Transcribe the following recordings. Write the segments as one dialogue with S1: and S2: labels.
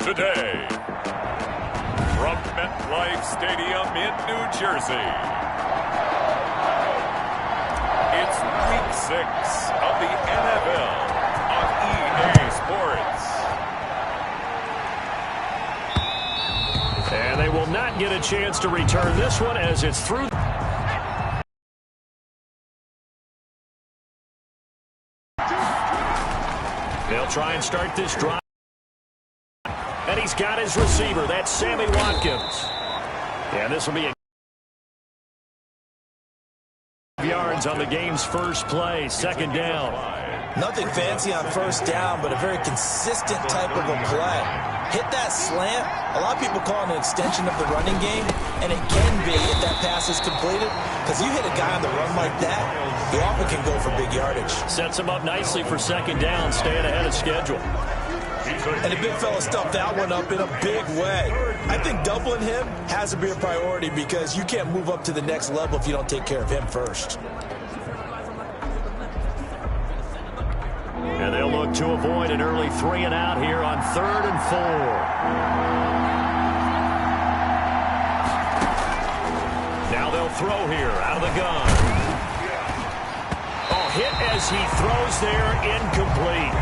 S1: today. From MetLife Stadium in New Jersey, it's Week 6 of the NFL on EA Sports.
S2: And they will not get a chance to return this one as it's through. They'll try and start this drive. And he's got his receiver. That's Sammy Watkins. And this will be a yards on the game's first play. Second down.
S3: Nothing fancy on first down, but a very consistent type of a play. Hit that slant. A lot of people call it an extension of the running game, and it can be if that pass is completed, because you hit a guy on the run like that, he often can go for big yardage.
S2: Sets him up nicely for second down, staying ahead of schedule.
S3: And the big fella stuffed that one up in a big way. I think doubling him has to be a priority because you can't move up to the next level if you don't take care of him first.
S2: And they'll look to avoid an early 3 and out here on 3rd and 4. Now they'll throw here out of the gun. Oh, hit as he throws there, incomplete.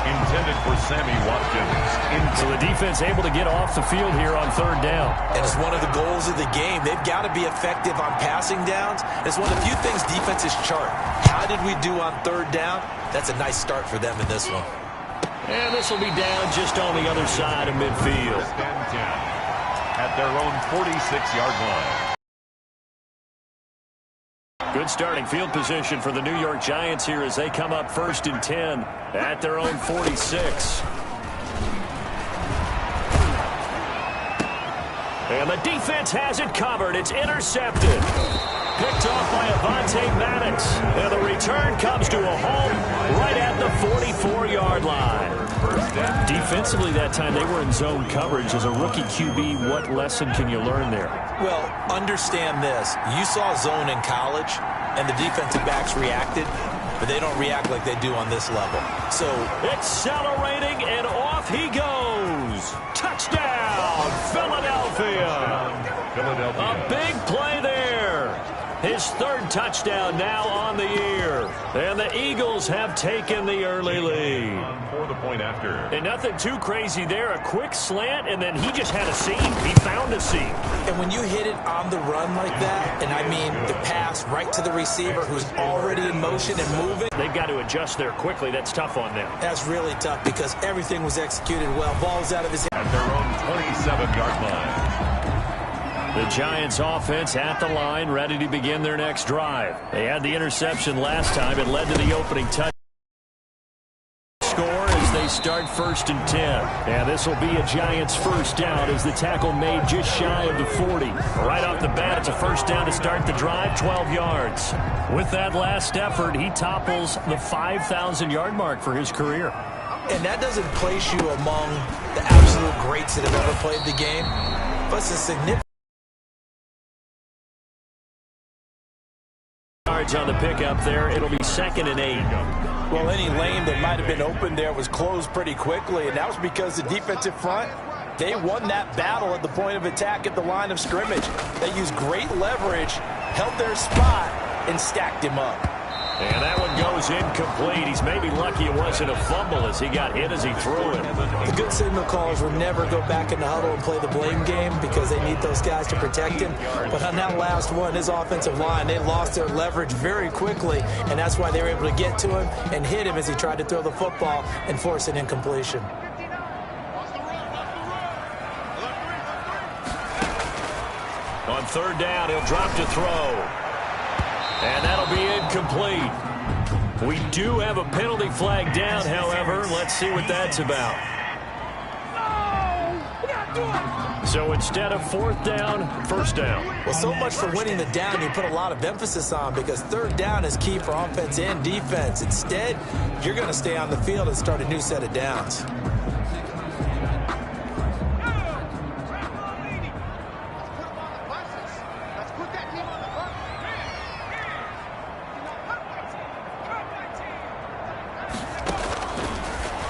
S1: Intended for Sammy Watkins.
S2: So the defense able to get off the field here on 3rd down.
S3: And it's one of the goals of the game. They've got to be effective on passing downs. It's one of the few things defenses chart. How did we do on 3rd down? That's a nice start for them in this one.
S2: And this will be down just on the other side of midfield.
S1: At their own 46-yard line.
S2: Good starting field position for the New York Giants here as they come up 1st and 10 at their own 46. And the defense has it covered. It's intercepted. Picked off by Avonte Maddox. And the return comes to a home right at the 44-yard line. Defensively that time, they were in zone coverage. As a rookie QB, what lesson can you learn there? Well, understand this. You saw zone in college, and the defensive backs reacted, but they don't react like they do on this level. So accelerating, and off he goes. Touchdown, Philadelphia. A big play there. His 3rd touchdown now on the year. And the Eagles have taken the early lead.
S1: For the point after.
S2: And nothing too crazy there. A quick slant, and then he just had a seam. He found a seam.
S3: And when you hit it on the run like that, and I mean the pass right to the receiver who's already in motion and moving.
S2: They've got to adjust there quickly. That's tough on them.
S3: That's really tough because everything was executed well. Ball's out of his hand.
S1: At their own 27-yard line.
S2: The Giants offense at the line, ready to begin their next drive. They had the interception last time. It led to the opening touch. Score as they start 1st and 10. And this will be a Giants first down as the tackle made just shy of the 40. Right off the bat, it's a first down to start the drive, 12 yards. With that last effort, he topples the 5,000-yard mark for his career.
S3: And that doesn't place you among the absolute greats that have ever played the game, but it's a significant
S2: yards on the pickup there. It'll be 2nd and 8.
S3: Well, any lane that might have been open there was closed pretty quickly, and that was because the defensive front, they won that battle at the point of attack at the line of scrimmage. They used great leverage, held their spot, and stacked him up.
S2: And that one goes incomplete. He's maybe lucky it wasn't a fumble as he got hit as he threw it.
S3: The good signal callers will never go back in the huddle and play the blame game because they need those guys to protect him. But on that last one, his offensive line, they lost their leverage very quickly, and that's why they were able to get to him and hit him as he tried to throw the football and force an incompletion.
S2: On 3rd down, he'll drop to throw. And that'll be incomplete. We do have a penalty flag down, however. Let's see what that's about. So instead of 4th down, 1st down.
S3: Well, so much for winning the down you put a lot of emphasis on because 3rd down is key for offense and defense. Instead, you're going to stay on the field and start a new set of downs.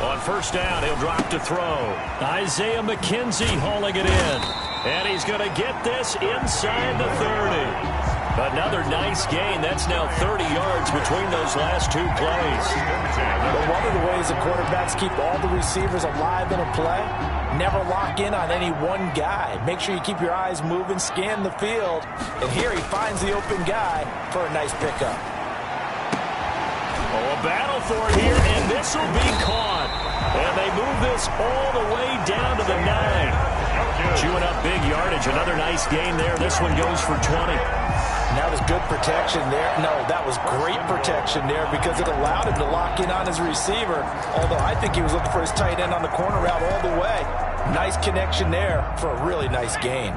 S2: On first down, he'll drop to throw. Isaiah McKenzie hauling it in. And he's going to get this inside the 30. Another nice gain. That's now 30 yards between those last two plays.
S3: But one of the ways the quarterbacks keep all the receivers alive in a play, never lock in on any one guy. Make sure you keep your eyes moving, scan the field. And here he finds the open guy for a nice pickup.
S2: Oh, a battle for it here, and this will be caught. And they move this all the way down to the 9. Chewing up big yardage. Another nice gain there. This one goes for 20.
S3: And that was good protection there. No, that was great protection there because it allowed him to lock in on his receiver. Although I think he was looking for his tight end on the corner route all the way. Nice connection there for a really nice gain.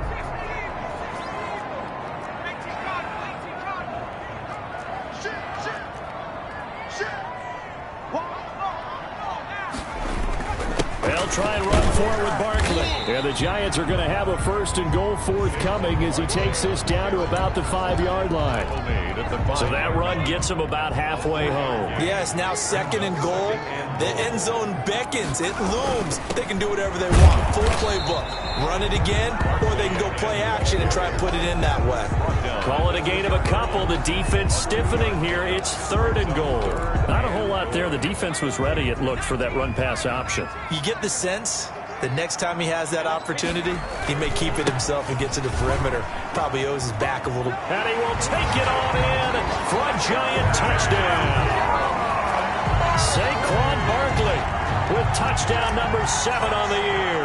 S2: They'll try and run for it with Barkley. And the Giants are going to have a 1st and goal forthcoming as he takes this down to about the 5-yard line. So that run gets him about halfway home.
S3: Yes, now 2nd and goal. The end zone beckons. It looms. They can do whatever they want. Full playbook. Run it again, or they can go play action and try and put it in that way.
S2: Call it a gain of a couple. The defense stiffening here. It's 3rd and goal. Not a whole lot there. The defense was ready, it looked, for that run-pass option.
S3: You get the sense the next time he has that opportunity, he may keep it himself and get to the perimeter. Probably owes his back a little.
S2: And he will take it on in for a Giant touchdown. Saquon Barkley with touchdown number 7 on the year.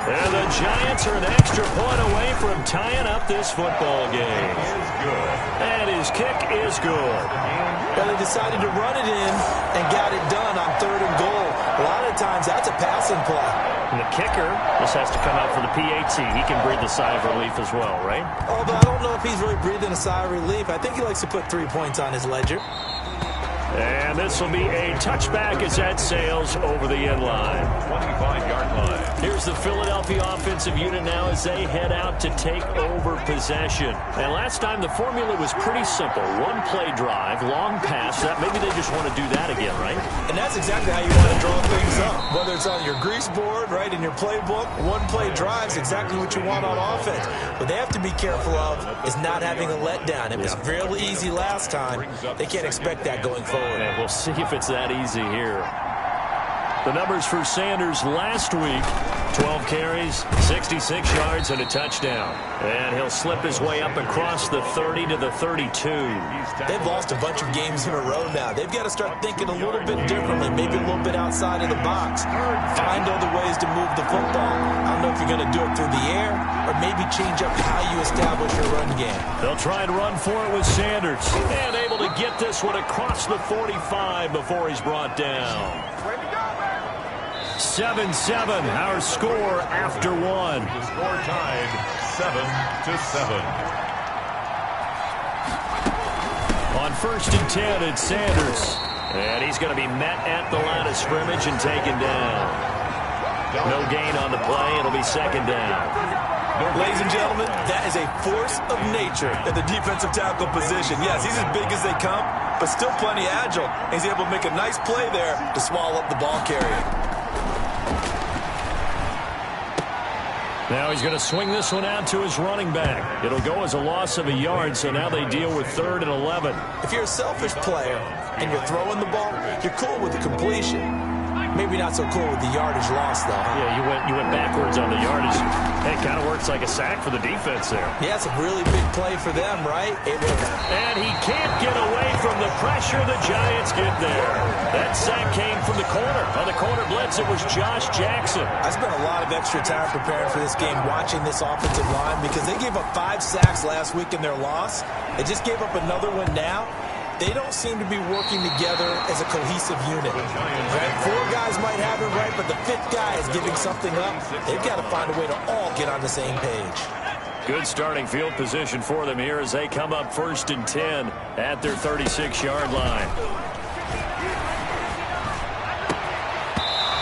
S2: And the Giants are an extra point away from tying up this football game. And his kick is good.
S3: Well, they decided to run it in and got it done on 3rd and goal. A lot of times that's a passing play.
S2: And the kicker just has to come out for the PAT. He can breathe a sigh of relief as well, right?
S3: Although I don't know if he's really breathing a sigh of relief. I think he likes to put 3 points on his ledger.
S2: And this will be a touchback as that sails over the end line.
S1: 25-yard line.
S2: Here's the Philadelphia offensive unit now as they head out to take over possession. And last time the formula was pretty simple. 1-play drive, long pass. Maybe they just want to do that again, right?
S3: And that's exactly how you want to draw things up. Whether it's on your grease board, right, in your playbook, 1-play drive is exactly what you want on offense. What they have to be careful of is not having a letdown. It was real easy last time. They can't expect that going forward.
S2: And we'll see if it's that easy here. The numbers for Sanders last week: 12 carries, 66 yards, and a touchdown. And he'll slip his way up across the 30 to the 32.
S3: They've lost a bunch of games in a row now. They've got to start thinking a little bit differently, maybe a little bit outside of the box. Find other ways to move the football. I don't know if you're going to do it through the air or maybe change up how you establish your run game.
S2: They'll try and run for it with Sanders. And able to get this one across the 45 before he's brought down. 7-7, our score after 1.
S1: The score tied 7-7.
S2: On 1st and 10, it's Sanders. And he's going to be met at the line of scrimmage and taken down. No gain on the play. It'll be 2nd down.
S3: Ladies and gentlemen, that is a force of nature at the defensive tackle position. Yes, he's as big as they come, but still plenty agile. He's able to make a nice play there to swallow up the ball carrier.
S2: Now he's going to swing this one out to his running back. It'll go as a loss of a yard, so now they deal with 3rd and 11.
S3: If you're a selfish player and you're throwing the ball, you're cool with the completion. Maybe not so cool with the yardage loss, though.
S2: Yeah, you went backwards on the yardage. It kind of works like a sack for the defense there.
S3: Yeah, it's a really big play for them, right?
S2: And he can't get away from the pressure. The Giants get there. That sack came from the corner. On the corner blitz, it was Josh Jackson.
S3: I spent a lot of extra time preparing for this game, watching this offensive line, because they gave up 5 sacks last week in their loss. They just gave up another one now. They don't seem to be working together as a cohesive unit. Right? 4 guys might have it right, but the 5th guy is giving something up. They've got to find a way to all get on the same page.
S2: Good starting field position for them here as they come up 1st and 10 at their 36-yard line.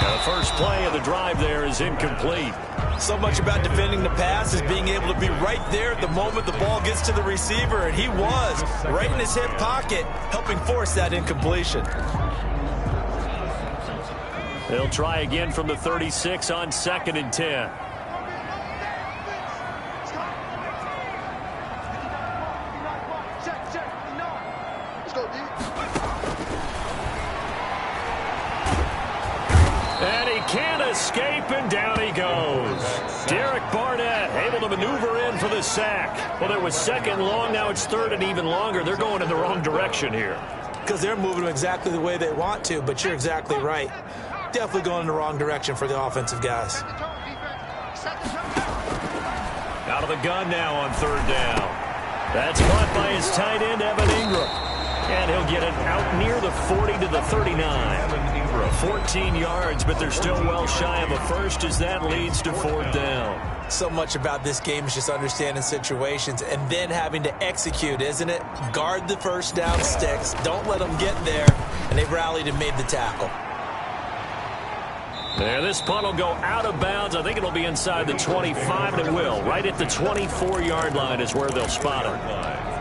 S2: Now the first play of the drive there is incomplete.
S3: So much about defending the pass is being able to be right there at the moment the ball gets to the receiver, and he was right in his hip pocket, helping force that incompletion.
S2: They'll try again from the 36 on 2nd and 10. And he can't escape, and down he goes. Derek Barnett able to maneuver in for the sack. Well, it was 2nd long. Now it's 3rd and even longer. They're going in the wrong direction here.
S3: Because they're moving them exactly the way they want to, but you're exactly right. Definitely going in the wrong direction for the offensive guys.
S2: Out of the gun now on 3rd down. That's caught by his tight end, Evan Ingram. And he'll get it out near the 40 to the 39. 14 yards, but they're still well shy of a first as that leads to 4th down.
S3: So much about this game is just understanding situations and then having to execute, isn't it? Guard the first down sticks. Don't let them get there. And they've rallied and made the tackle.
S2: There, this punt will go out of bounds. I think it'll be inside the 25, and it will. Right at the 24-yard line is where they'll spot it.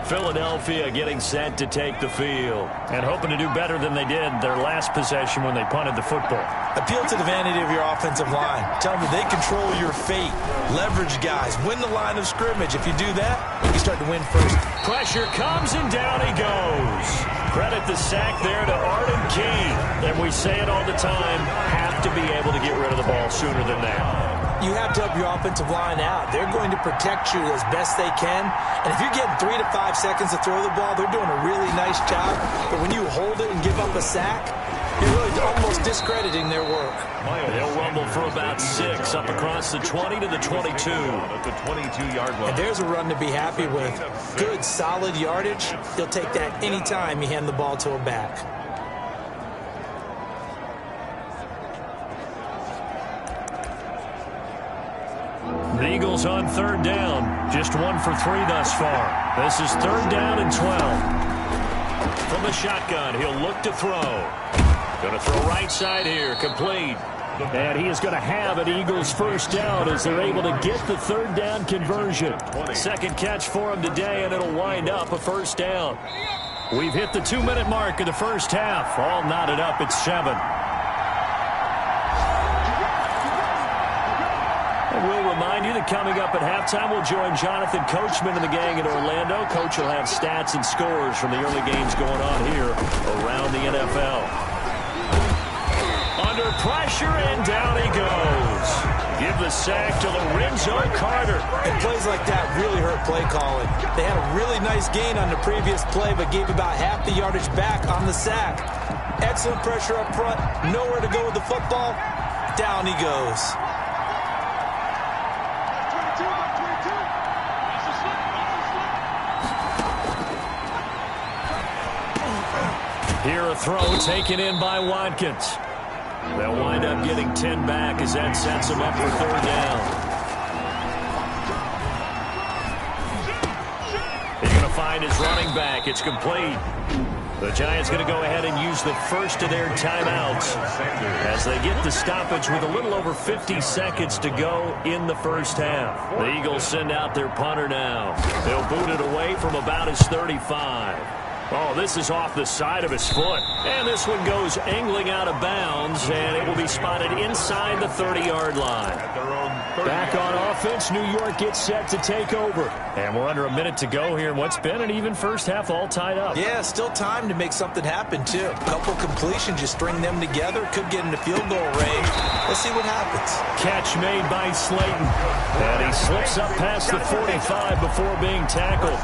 S2: Philadelphia getting set to take the field and hoping to do better than they did their last possession when they punted the football.
S3: Appeal to the vanity of your offensive line. Tell them they control your fate. Leverage guys. Win the line of scrimmage. If you do that, you start to win first.
S2: Pressure comes, and down he goes. Credit the sack there to Arden Key. And we say it all the time, have to be able to get rid of the ball sooner than that.
S3: You have to help your offensive line out. They're going to protect you as best they can. And if you're getting 3 to 5 seconds to throw the ball, they're doing a really nice job. But when you hold it and give up a sack, you're really almost discrediting their work.
S2: They'll rumble for about 6 up across the 20 to the 22.
S1: At the 22-yard line.
S3: And there's a run to be happy with. Good, solid yardage. You'll take that anytime you hand the ball to a back.
S2: The Eagles on 3rd down. Just 1 for 3 thus far. This is 3rd down and 12. From the shotgun, he'll look to throw. Going to throw right side here, complete. And he is going to have an Eagles first down as they're able to get the 3rd down conversion. Second catch for him today, and it'll wind up a first down. We've hit the 2-minute mark of the first half. All knotted up at 7. We'll remind you that coming up at halftime, we'll join Jonathan Coachman and the gang in Orlando. Coach will have stats and scores from the early games going on here around the NFL. Under pressure, and down he goes. Give the sack to Lorenzo Carter.
S3: And plays like that really hurt play calling. They had a really nice gain on the previous play, but gave about half the yardage back on the sack. Excellent pressure up front. Nowhere to go with the football. Down he goes.
S2: Here a throw taken in by Watkins. They'll wind up getting 10 back as that sets them up for 3rd down. He's going to find his running back. It's complete. The Giants going to go ahead and use the first of their timeouts as they get the stoppage with a little over 50 seconds to go in the first half. The Eagles send out their punter now. They'll boot it away from about his 35. Oh, this is off the side of his foot. And this one goes angling out of bounds, and it will be spotted inside the 30-yard line. Back on offense, New York gets set to take over. And we're under a minute to go here in what's been an even first half, all tied up.
S3: Yeah, still time to make something happen, too. A couple completions, just string them together. Could get into field goal range. Let's see what happens.
S2: Catch made by Slayton. And he slips up past the 45 before being tackled.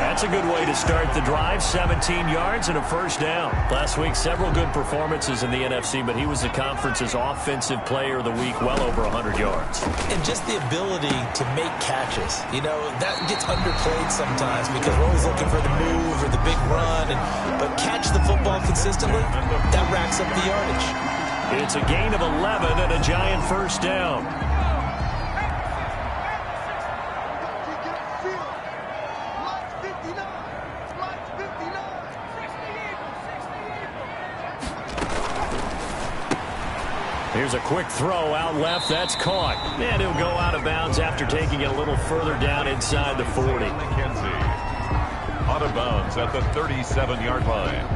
S2: That's a good way to start the drive. 17 yards and a first down. Last week, several good performances in the NFC, but he was the conference's offensive player of the week, well over 100 yards.
S3: And just the ability to make catches. You know, that gets underplayed sometimes because we're always looking for the move or the big run. But catch the football consistently, that racks up the yardage.
S2: It's a gain of 11 and a Giant first down. Here's a quick throw out left. That's caught. And he'll go out of bounds after taking it a little further down inside the 40.
S1: Out of bounds at the 37-yard line.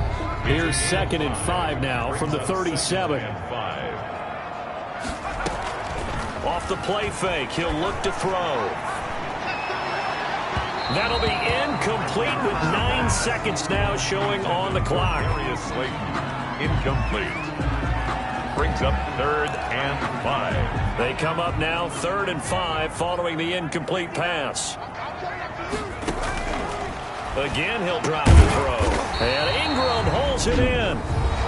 S2: Here's 2nd and 5 now from the 37. Off the play fake, he'll look to throw. That'll be incomplete with 9 seconds now showing on the clock.
S1: Darius Slayton, incomplete. Brings up 3rd and 5.
S2: They come up now 3rd and 5 following the incomplete pass. Again, he'll drop the throw. And Ingram holds it in.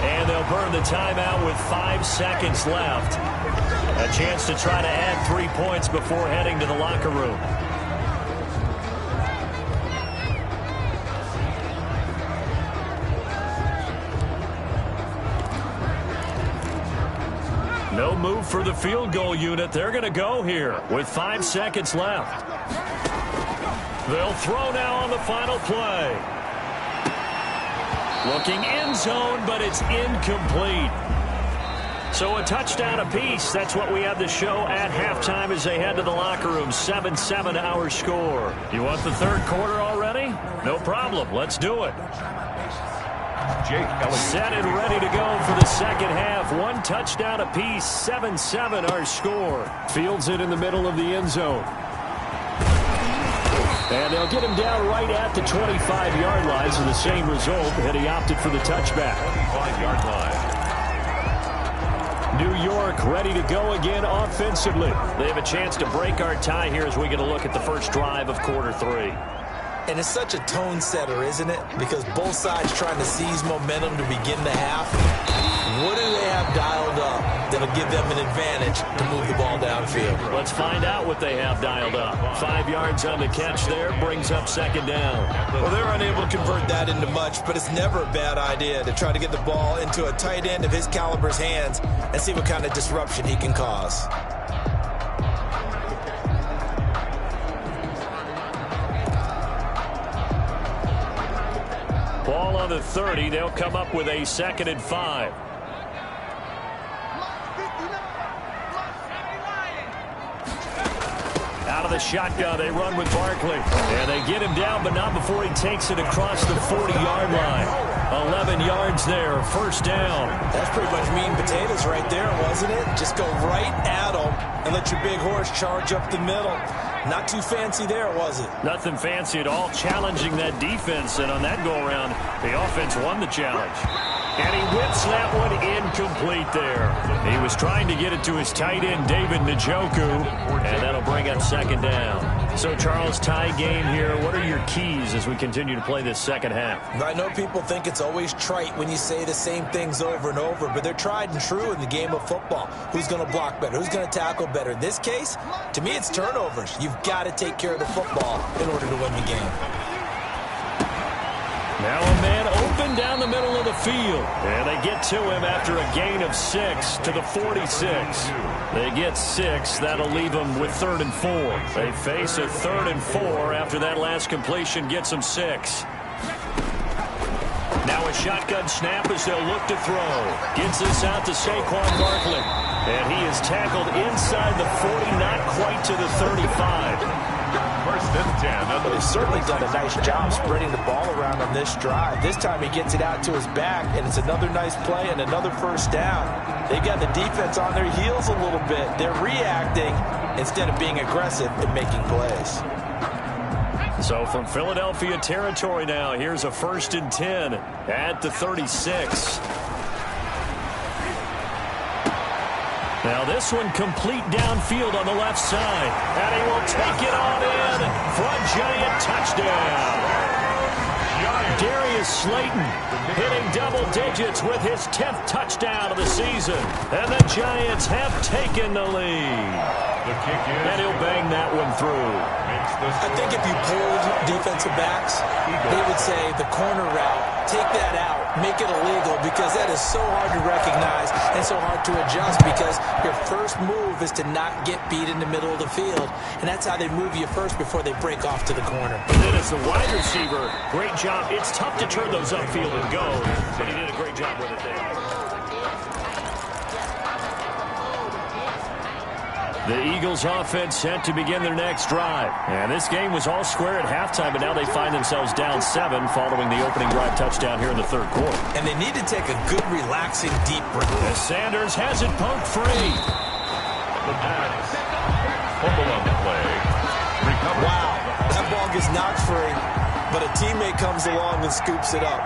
S2: And they'll burn the timeout with 5 seconds left. A chance to try to add 3 points before heading to the locker room. No move for the field goal unit. They're going to go here with 5 seconds left. They'll throw now on the final play. Looking end zone, but it's incomplete. So a touchdown apiece. That's what we have to show at halftime as they head to the locker room. 7-7 our score. You want the third quarter already? No problem. Let's do it.
S1: Jake Elliott.
S2: Set and ready to go for the second half. 1 touchdown apiece. 7-7 our score. Fields it in the middle of the end zone. And they'll get him down right at the 25-yard line. So the same result, and he opted for the touchback.
S1: 25-yard line.
S2: New York ready to go again offensively. They have a chance to break our tie here as we get a look at the first drive of quarter 3.
S3: And it's such a tone setter, isn't it? Because both sides trying to seize momentum to begin the half. What do they have dialed up that'll give them an advantage to move the ball downfield?
S2: Let's find out what they have dialed up. 5 yards on the catch there, brings up second down.
S3: Well, they're unable to convert that into much, but it's never a bad idea to try to get the ball into a tight end of his caliber's hands and see what kind of disruption he can cause.
S2: Ball on the 30. They'll come up with a 2nd and 5. Out of the shotgun, they run with Barkley. And they get him down, but not before he takes it across the 40-yard line. 11 yards there, first down.
S3: That's pretty much meat and potatoes right there, wasn't it? Just go right at him and let your big horse charge up the middle. Not too fancy there, was it?
S2: Nothing fancy at all, challenging that defense. And on that go-around, the offense won the challenge. And he whips that one incomplete there. He was trying to get it to his tight end, David Njoku, and that'll bring up second down. So, Charles, tie game here. What are your keys as we continue to play this second half?
S3: I know people think it's always trite when you say the same things over and over, but they're tried and true in the game of football. Who's going to block better? Who's going to tackle better? In this case, to me, it's turnovers. You've got to take care of the football in order to win the game.
S2: Now a man open down the middle of the field. And they get to him after a gain of 6 to the 46. They get 6. That'll leave them with 3rd and 4. They face a 3rd and 4 after that last completion gets them 6. Now a shotgun snap as they'll look to throw. Gets this out to Saquon Barkley. And he is tackled inside the 40, not quite to the 35.
S1: First and 10.
S3: But he's certainly done a nice job spreading the ball around on this drive. This time he gets it out to his back, and it's another nice play and another first down. They've got the defense on their heels a little bit. They're reacting instead of being aggressive and making plays.
S2: So from Philadelphia territory now, here's a 1st and 10 at the 36. Now this one complete downfield on the left side. And he will take it on in for a Giant touchdown. Darius Slayton hitting double digits with his 10th touchdown of the season. And the Giants have taken the lead.
S1: The kick is,
S2: and he'll bang that one through.
S3: I think if you pulled defensive backs, they would say the corner route, take that out, make it illegal, because that is so hard to recognize and so hard to adjust, because your first move is to not get beat in the middle of the field, and that's how they move you first before they break off to the corner.
S2: And then as the wide receiver, great job. It's tough to turn those upfield and go, but he did a great job with it there. The Eagles offense set to begin their next drive. And this game was all square at halftime, but now they find themselves down 7 following the opening drive touchdown here in the third quarter.
S3: And they need to take a good, relaxing, deep breath.
S2: As Sanders has it poked free.
S1: the pass. Fumble on the play. Recovered.
S3: Wow, that ball gets knocked free, but a teammate comes along and scoops it up.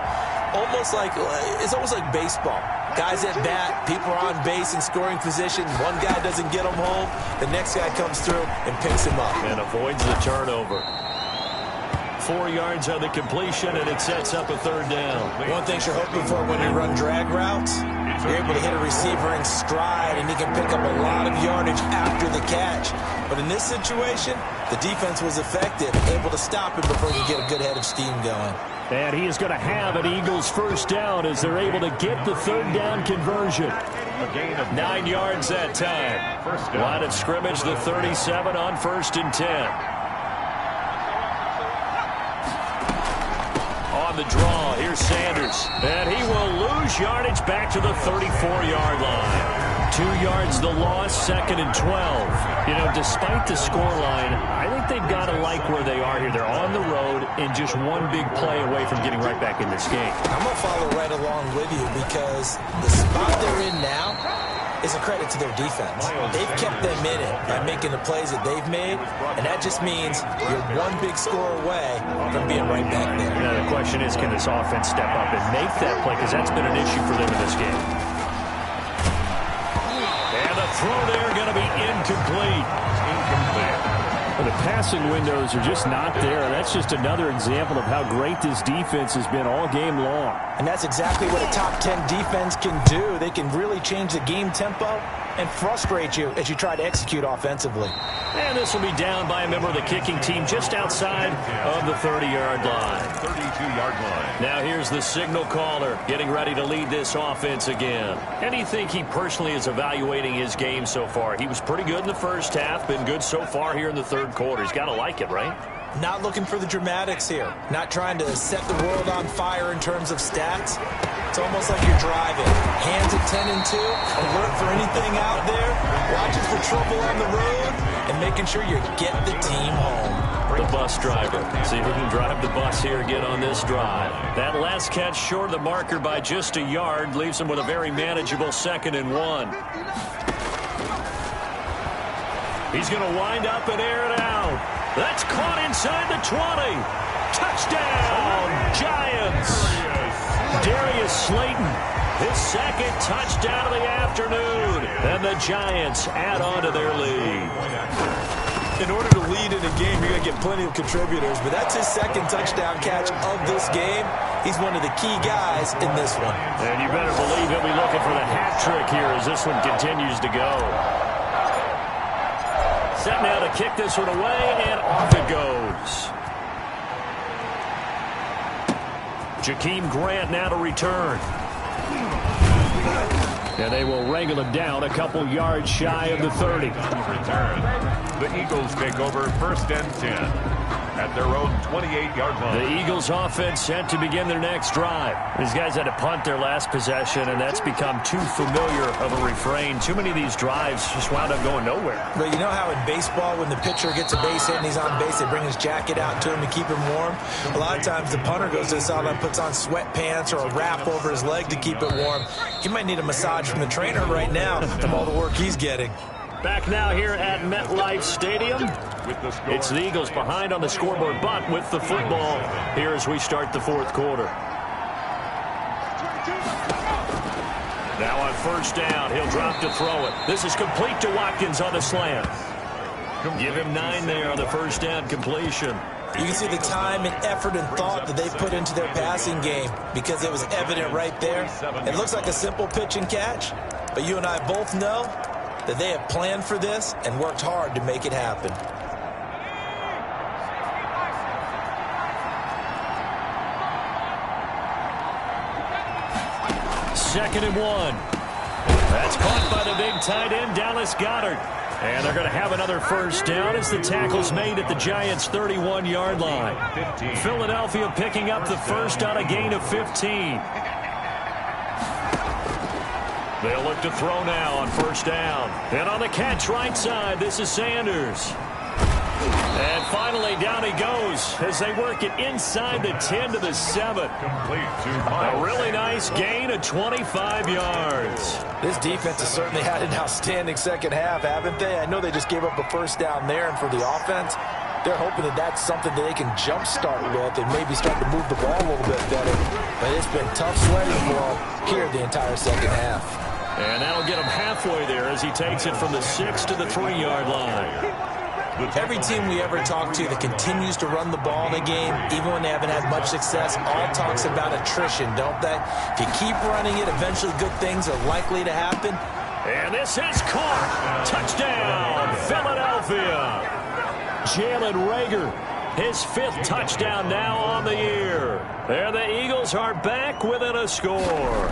S3: It's almost like baseball. Guys at bat, people are on base in scoring position. One guy doesn't get him home. The next guy comes through and picks him up.
S2: And avoids the turnover. 4 yards on the completion, and it sets up a third down.
S3: One thing you're hoping for when you run drag routes, you're able to hit a receiver in stride, and he can pick up a lot of yardage after the catch. But in this situation, the defense was effective, able to stop him before he could get a good head of steam going.
S2: And he is going to have an Eagles first down as they're able to get the third down conversion.
S1: A gain of
S2: 9 yards that time.
S1: First down.
S2: Line of scrimmage, the 37 on 1st and 10. On the draw, here's Sanders. And he will lose yardage back to the 34-yard line. 2 yards the loss, 2nd and 12. You know, despite the scoreline, I think they've got to like where they are here. They're on the road and just one big play away from getting right back in this game.
S3: I'm going to follow right along with you because the spot they're in now is a credit to their defense. They've kept them in it by making the plays that they've made, and that just means you're one big score away from being right back there.
S2: Now, the question is, can this offense step up and make that play? Because that's been an issue for them in this game. And the throw there going to be incomplete. The passing windows are just not there. That's just another example of how great this defense has been all game long.
S3: And that's exactly what a top 10 defense can do. They can really change the game tempo and frustrate you as you try to execute offensively.
S2: And this will be down by a member of the kicking team just outside of the 30-yard line.
S1: 32-yard line.
S2: Now here's the signal caller getting ready to lead this offense again. And do you think he personally is evaluating his game so far? He was pretty good in the first half, been good so far here in the third quarter. He's got to like it, right?
S3: Not looking for the dramatics here. Not trying to set the world on fire in terms of stats. It's almost like you're driving. Hands at 10 and 2, alert for anything out there, watching for trouble on the road, and making sure you get the team home.
S2: The bus driver. See if we can drive the bus here again on this drive. That last catch short of the marker by just a yard leaves him with a very manageable 2nd and 1. He's going to wind up and air it out. That's caught inside the 20. Touchdown, Giants. Darius Slayton, his 2nd touchdown of the afternoon. And the Giants add on to their lead.
S3: In order to lead in a game, you're going to get plenty of contributors, but that's his 2nd touchdown catch of this game. He's one of the key guys in this one.
S2: And you better believe he'll be looking for the hat trick here as this one continues to go. Set now to kick this one away, and off it goes. Jakeem Grant now to return. And they will wrangle him down a couple yards shy of the 30.
S1: Return. The Eagles take over 1st and 10 at their own 28-yard line.
S2: The Eagles offense set to begin their next drive. These guys had to punt their last possession, and that's become too familiar of a refrain. Too many of these drives just wound up going nowhere.
S3: But you know how in baseball, when the pitcher gets a base hit and he's on base, they bring his jacket out to him to keep him warm? A lot of times the punter goes to the sideline, puts on sweatpants or a wrap over his leg to keep it warm. He might need a massage from the trainer right now from all the work he's getting.
S2: Back now here at MetLife Stadium. It's the Eagles behind on the scoreboard, but with the football here as we start the 4th quarter. Now on 1st down, he'll drop to throw it. This is complete to Watkins on the slant. Give him 9 there on the 1st down completion.
S3: You can see the time and effort and thought that they put into their passing game because it was evident right there. It looks like a simple pitch and catch, but you and I both know that they have planned for this and worked hard to make it happen.
S2: Second and 1. That's caught by the big tight end, Dallas Goedert. And they're going to have another 1st down as the tackle's made at the Giants' 31-yard line. Philadelphia picking up the 1st on a gain of 15. They'll look to throw now on 1st down. And on the catch right side, this is Sanders. And finally, down he goes as they work it inside the 10 to the 7.
S1: Complete to
S2: A
S1: Miles.
S2: really nice gain of 25 yards.
S3: This defense has certainly had an outstanding second half, haven't they? I know they just gave up a first down there, and for the offense, they're hoping that that's something that they can jumpstart with and maybe start to move the ball a little bit better. But it's been tough sledding for them here the entire second half.
S2: And that'll get him halfway there as he takes it from the 6 to the 3-yard line.
S3: Every team we ever talk to that continues to run the ball in a game, even when they haven't had much success, all talks about attrition, don't they? If you keep running it, eventually good things are likely to happen.
S2: And this is caught. Touchdown, Philadelphia. Jalen Reagor, his 5th touchdown now on the year. There the Eagles are back within a score.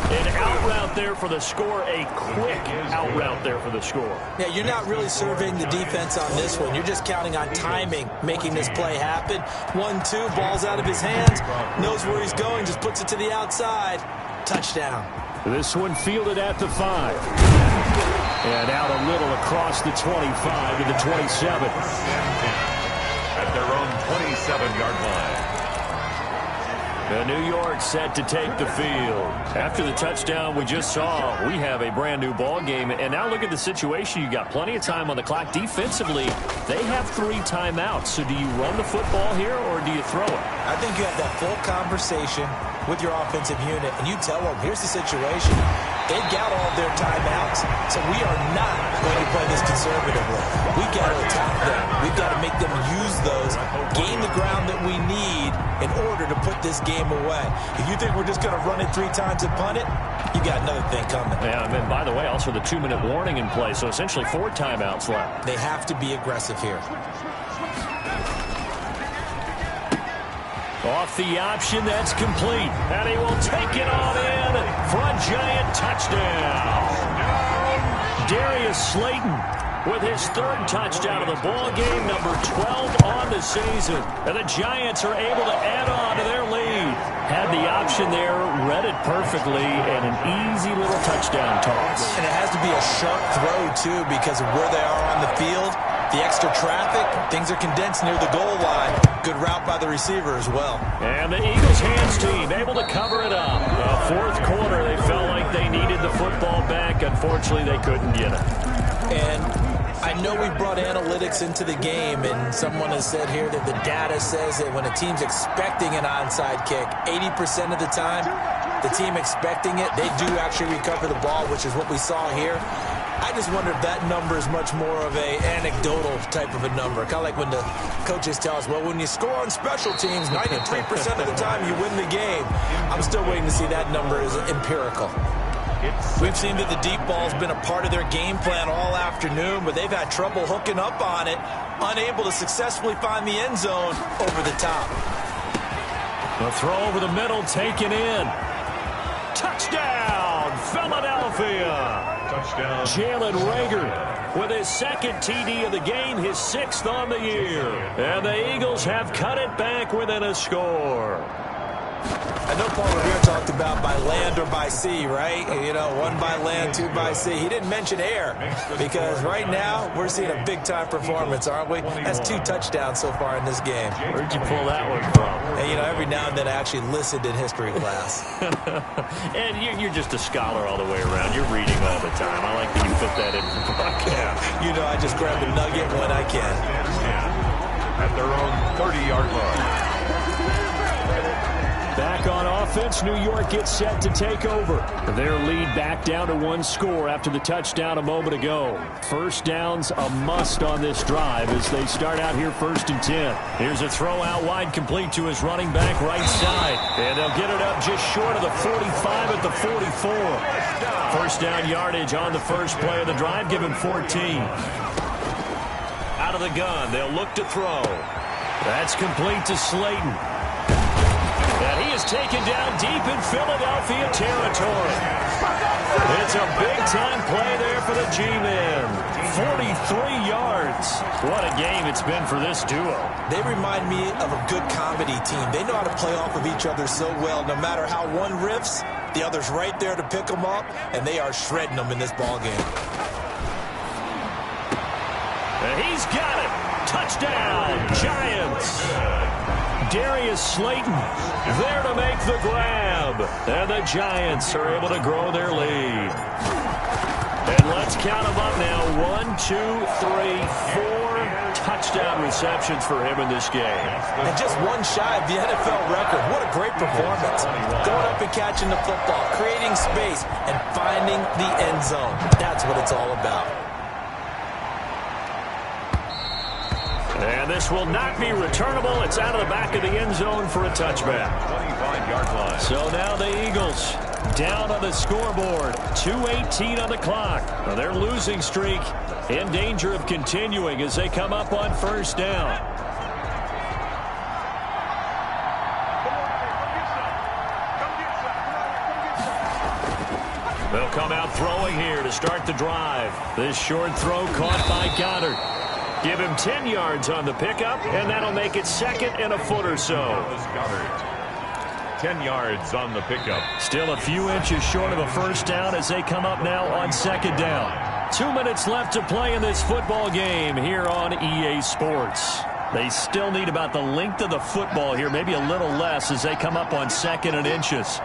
S2: An out route there for the score, a quick out route there for the score.
S3: Yeah, you're not really surveying the defense on this one. You're just counting on timing, making this play happen. 1-2, ball's out of his hands, knows where he's going, just puts it to the outside. Touchdown.
S2: This one fielded at the 5. And out a little across the 25 to the 27.
S1: At their own 27-yard line.
S2: New York set to take the field. After the touchdown we just saw, we have a brand new ball game. And now look at the situation. You got plenty of time on the clock. Defensively, they have 3 timeouts. So do you run the football here or do you throw it?
S3: I think you have that full conversation with your offensive unit, and you tell them, here's the situation. They've got all their timeouts, so we are not going to play this conservatively. We've got to attack them. We've got to make them use those, gain the ground that we need in order to put this game away. If you think we're just going to run it 3 times and punt it, you got another thing coming.
S2: Yeah, and by the way, also the 2-minute warning in play, so essentially 4 timeouts left.
S3: They have to be aggressive here.
S2: Off the option, that's complete. And he will take it on in for a giant touchdown. Darius Slayton with his 3rd touchdown of the ball game, number 12 on the season. And the Giants are able to add on to their lead. Had the option there, read it perfectly, and an easy little touchdown toss.
S3: And it has to be a sharp throw, too, because of where they are on the field. The extra traffic, things are condensed near the goal line. Good route by the receiver as well.
S2: And the Eagles hands team able to cover it up. 4th quarter, they felt like they needed the football back. Unfortunately, they couldn't get it.
S3: And I know we brought analytics into the game, and someone has said here that the data says that when a team's expecting an onside kick, 80% of the time, the team expecting it, they do actually recover the ball, which is what we saw here. I just wonder if that number is much more of a anecdotal type of a number. Kind of like when the coaches tell us, well, when you score on special teams, 93% of the time you win the game. I'm still waiting to see that number is empirical. We've seen that the deep ball's been a part of their game plan all afternoon, but they've had trouble hooking up on it, unable to successfully find the end zone over the top.
S2: The throw over the middle, taken in. Touchdown, Philadelphia!
S1: Touchdown.
S2: Jalen Reagor with his 2nd TD of the game, his 6th on the year. And the Eagles have cut it back within a score.
S3: I know Paul Revere talked about by land or by sea, right? You know, 1 by land, 2 by sea. He didn't mention air because right now we're seeing a big-time performance, aren't we? That's 2 touchdowns so far in this game.
S2: Where'd you pull that one from?
S3: And, you know, every now and then I actually listened in history class.
S2: And you're just a scholar all the way around. You're reading all the time. I like that you fit that in for the broadcast.
S3: You know, I just grab a nugget when I can.
S1: At their own 30-yard line.
S2: Back on offense, New York gets set to take over. Their lead back down to 1 score after the touchdown a moment ago. First down's a must on this drive as they start out here 1st and 10. Here's a throw out wide complete to his running back right side. And they'll get it up just short of the 45 at the 44. First down yardage on the first play of the drive, give him 14. Out of the gun, they'll look to throw. That's complete to Slayton. And he is taken down deep in Philadelphia territory. It's a big-time play there for the G-Men. 43 yards. What a game it's been for this duo.
S3: They remind me of a good comedy team. They know how to play off of each other so well. No matter how one riffs, the other's right there to pick them up, and they are shredding them in this ball game.
S2: And he's got it. Touchdown, Giants. Darius Slayton there to make the grab. And the Giants are able to grow their lead. And let's count them up now. 1, 2, 3, 4 touchdown receptions for him in this game.
S3: And just one shy of the NFL record. What a great performance. Going up and catching the football, creating space, and finding the end zone. That's what it's all about.
S2: And this will not be returnable. It's out of the back of the end zone for a touchback.
S1: 25-yard line.
S2: So now the Eagles down on the scoreboard. 2:18 on the clock. Now their losing streak in danger of continuing as they come up on first down. They'll come out throwing here to start the drive. This short throw caught by Goddard. Give him 10 yards on the pickup, and that'll make it second and a foot or so.
S1: Goddard. 10 yards on the pickup.
S2: Still a few inches short of a first down as they come up now on second down. 2 minutes left to play in this football game here on EA Sports. They still need about the length of the football here, maybe a little less as they come up on second and inches.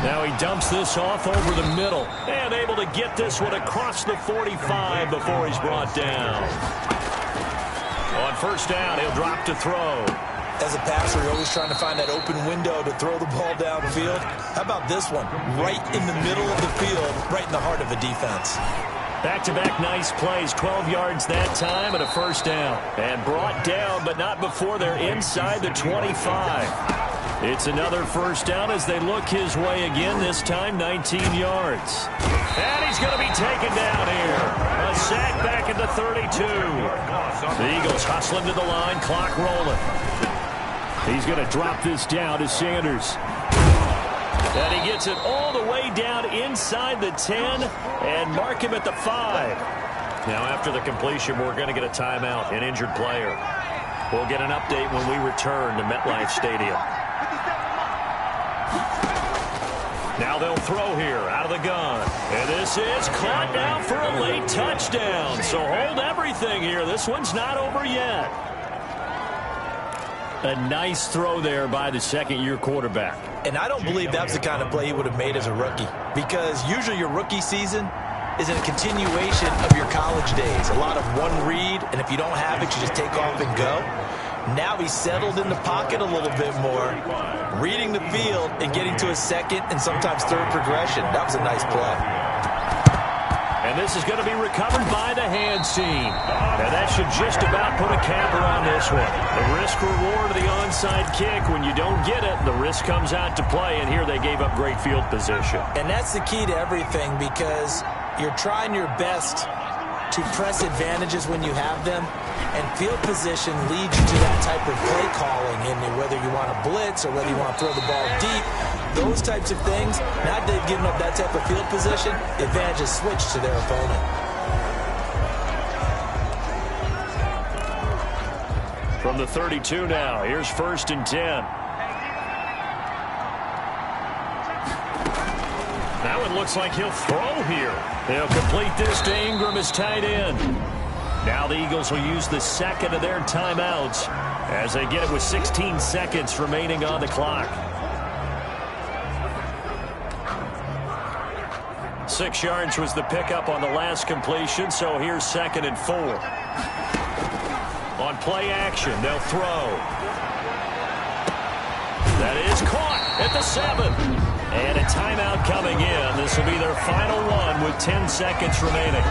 S2: Now he dumps this off over the middle and able to get this one across the 45 before he's brought down. On first down, he'll drop to throw.
S3: As a passer, you're always trying to find that open window to throw the ball downfield. How about this one? Right in the middle of the field, right in the heart of a defense.
S2: Back-to-back nice plays, 12 yards that time and a first down. And brought down, but not before they're inside the 25. It's another first down as they look his way again, this time 19 yards. And he's going to be taken down here. A sack back at the 32. The Eagles hustle him to the line, clock rolling. He's going to drop this down to Sanders. And he gets it all the way down inside the 10 and mark him at the 5. Now after the completion, we're going to get a timeout, an injured player. We'll get an update when we return to MetLife Stadium. Now they'll throw here out of the gun. And this is caught now for a late touchdown. So hold everything here. This one's not over yet. A nice throw there by the second-year quarterback.
S3: And I don't believe that's the kind of play he would have made as a rookie. Because usually your rookie season is in a continuation of your college days. A lot of one read, and if you don't have it, you just take off and go. Now he's settled in the pocket a little bit more, reading the field and getting to a second and sometimes third progression. That was a nice play.
S2: And this is going to be recovered by the hands team. And that should just about put a cap around this one. The risk-reward of the onside kick, when you don't get it, the risk comes out to play, and here they gave up great field position.
S3: And that's the key to everything, because you're trying your best to press advantages when you have them, and field position leads you to that type of play calling, and whether you want to blitz or whether you want to throw the ball deep, those types of things. Now that they've given up that type of field position, the advantage is switched to their opponent.
S2: From the 32 now, here's 1st and 10. Now it looks like he'll throw here. They'll complete this to Ingram as tight end. Now the Eagles will use the second of their timeouts as they get it with 16 seconds remaining on the clock. 6 yards was the pickup on the last completion, so here's 2nd and 4. On play action, they'll throw. That is caught at the 7. And a timeout coming in. This will be their final one with 10 seconds remaining.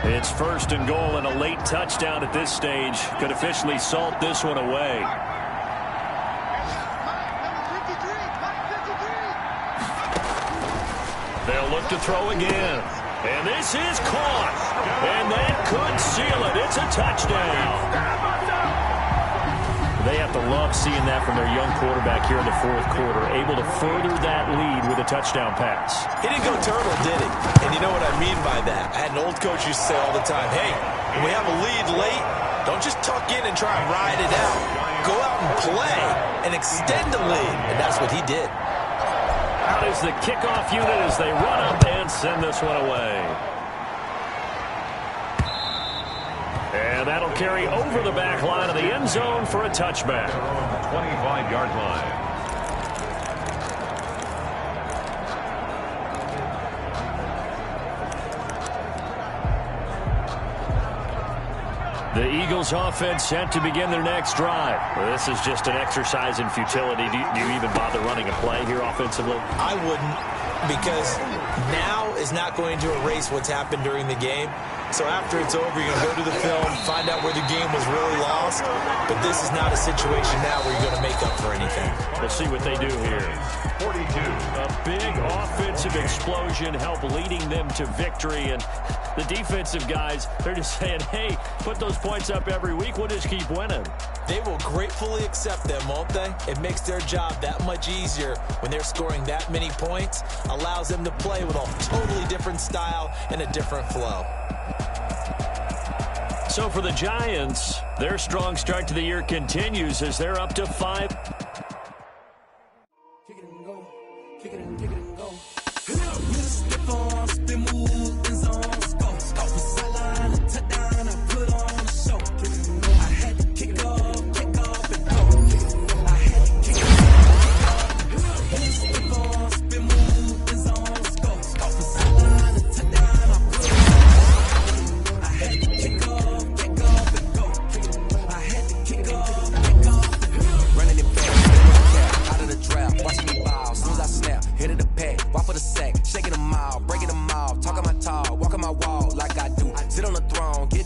S2: It's 1st and goal, and a late touchdown at this stage could officially salt this one away. They'll look to throw again. And this is caught. And that could seal it. It's a touchdown. They have to love seeing that from their young quarterback here in the fourth quarter, able to further that lead with a touchdown pass.
S3: He didn't go turtle, did he? And you know what I mean by that? I had an old coach used to say all the time, hey, when we have a lead late, don't just tuck in and try and ride it out. Go out and play and extend the lead. And that's what he did.
S2: Out is the kickoff unit as they run up and send this one away. And that'll carry over the back line of the end zone for a touchback.
S1: 25-yard line.
S2: The Eagles offense set to begin their next drive. Well, this is just an exercise in futility. Do you even bother running a play here offensively?
S3: I wouldn't, because now is not going to erase what's happened during the game. So after it's over, you're going to go to the film, find out where the game was really lost. But this is not a situation now where you're going to make up for anything.
S2: We'll see what they do here.
S1: 42.
S2: A big offensive explosion help leading them to victory. And the defensive guys, they're just saying, hey, put those points up every week. We'll just keep winning.
S3: They will gratefully accept them, won't they? It makes their job that much easier when they're scoring that many points. Allows them to play with a totally different style and a different flow.
S2: So for the Giants, their strong start to the year continues as they're up to 5.